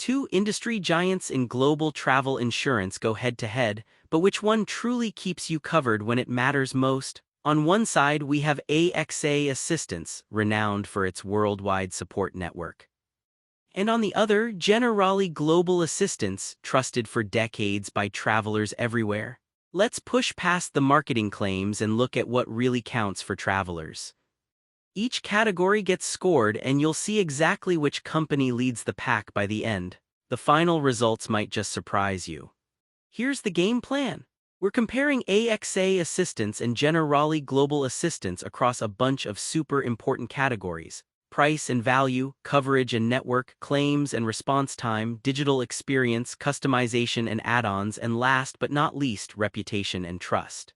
Two industry giants in global travel insurance go head-to-head, but which one truly keeps you covered when it matters most? On one side, we have AXA Assistance, renowned for its worldwide support network. And on the other, Generali Global Assistance, trusted for decades by travelers everywhere. Let's push past the marketing claims and look at what really counts for travelers. Each category gets scored and you'll see exactly which company leads the pack by the end. The final results might just surprise you. Here's the game plan. We're comparing AXA Assistance and Generali Global Assistance across a bunch of super important categories: price and value, coverage and network, claims and response time, digital experience, customization and add-ons, and last but not least, reputation and trust.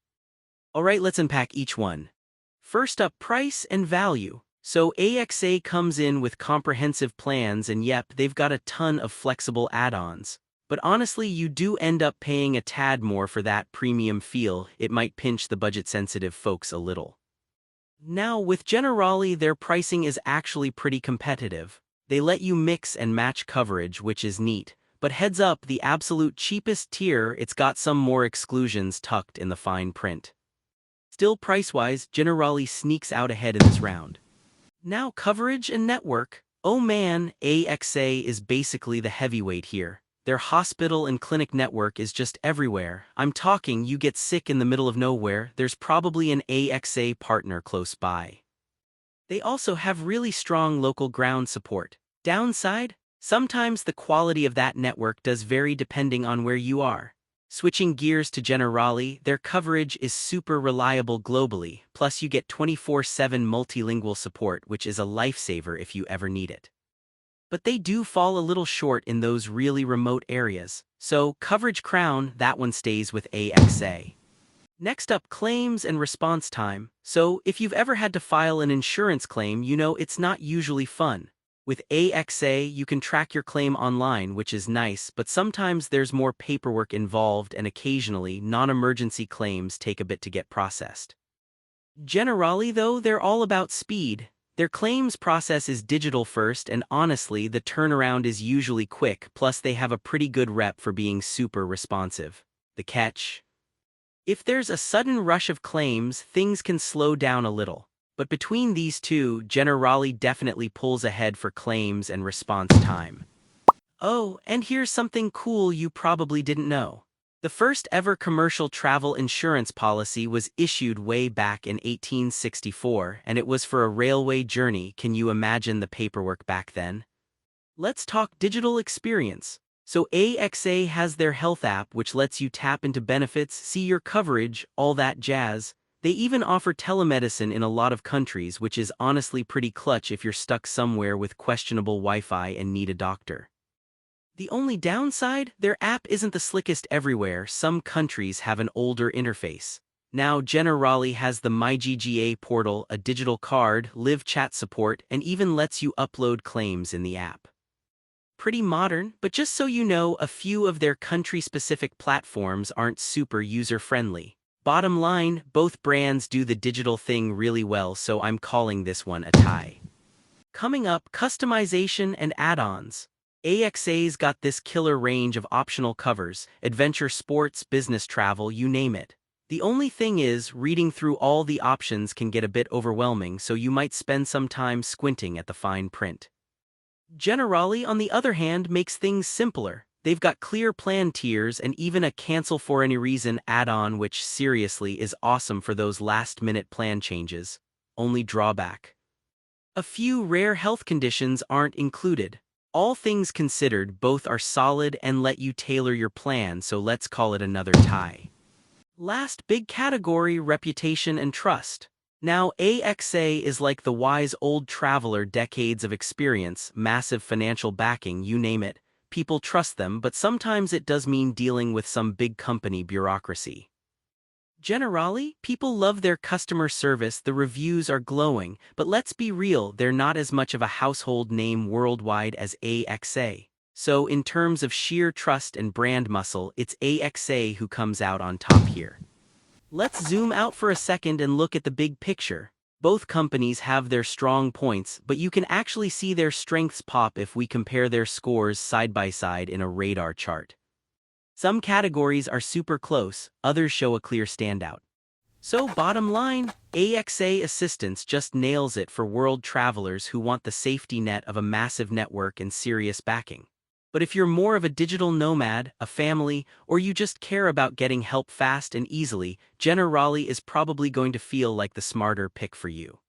Alright, let's unpack each one. First up, price and value. So AXA comes in with comprehensive plans and yep, they've got a ton of flexible add-ons. But honestly, you do end up paying a tad more for that premium feel. It might pinch the budget-sensitive folks a little. Now, with Generali, their pricing is actually pretty competitive. They let you mix and match coverage, which is neat. But heads up, the absolute cheapest tier, it's got some more exclusions tucked in the fine print. Still, price-wise, Generali sneaks out ahead in this round. Now, coverage and network. Oh man, AXA is basically the heavyweight here. Their hospital and clinic network is just everywhere. I'm talking, you get sick in the middle of nowhere, there's probably an AXA partner close by. They also have really strong local ground support. Downside? Sometimes the quality of that network does vary depending on where you are. Switching gears to Generali, their coverage is super reliable globally, plus you get 24/7 multilingual support, which is a lifesaver if you ever need it. But they do fall a little short in those really remote areas, so coverage crown, that one stays with AXA. Next up, claims and response time. So if you've ever had to file an insurance claim, you know it's not usually fun. With AXA, you can track your claim online, which is nice, but sometimes there's more paperwork involved and occasionally non-emergency claims take a bit to get processed. Generally, though, they're all about speed. Their claims process is digital first, and honestly, the turnaround is usually quick, plus they have a pretty good rep for being super responsive. The catch? If there's a sudden rush of claims, things can slow down a little. But between these two, Generali definitely pulls ahead for claims and response time. Oh, and here's something cool you probably didn't know. The first ever commercial travel insurance policy was issued way back in 1864, and it was for a railway journey. Can you imagine the paperwork back then? Let's talk digital experience. So AXA has their health app, which lets you tap into benefits, see your coverage, all that jazz. They even offer telemedicine in a lot of countries, which is honestly pretty clutch if you're stuck somewhere with questionable Wi-Fi and need a doctor. The only downside? Their app isn't the slickest everywhere. Some countries have an older interface. Now, Generali has the MyGGA portal, a digital card, live chat support, and even lets you upload claims in the app. Pretty modern, but just so you know, a few of their country-specific platforms aren't super user-friendly. Bottom line, both brands do the digital thing really well, so I'm calling this one a tie. Coming up, customization and add-ons. AXA's got this killer range of optional covers: adventure, sports, business travel, you name it. The only thing is, reading through all the options can get a bit overwhelming, so you might spend some time squinting at the fine print. Generali, on the other hand, makes things simpler. They've got clear plan tiers and even a cancel for any reason add-on, which seriously is awesome for those last-minute plan changes. Only drawback: a few rare health conditions aren't included. All things considered, both are solid and let you tailor your plan, so let's call it another tie. Last big category, reputation and trust. Now, AXA is like the wise old traveler, decades of experience, massive financial backing, you name it. People trust them, but sometimes it does mean dealing with some big company bureaucracy. Generali, people love their customer service, the reviews are glowing, but let's be real, they're not as much of a household name worldwide as AXA. So in terms of sheer trust and brand muscle, it's AXA who comes out on top here. Let's zoom out for a second and look at the big picture. Both companies have their strong points, but you can actually see their strengths pop if we compare their scores side by side in a radar chart. Some categories are super close, others show a clear standout. So bottom line, AXA Assistance just nails it for world travelers who want the safety net of a massive network and serious backing. But if you're more of a digital nomad, a family, or you just care about getting help fast and easily, Generali is probably going to feel like the smarter pick for you.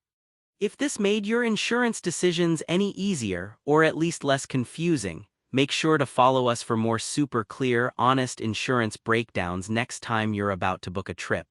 If this made your insurance decisions any easier, or at least less confusing, make sure to follow us for more super clear, honest insurance breakdowns next time you're about to book a trip.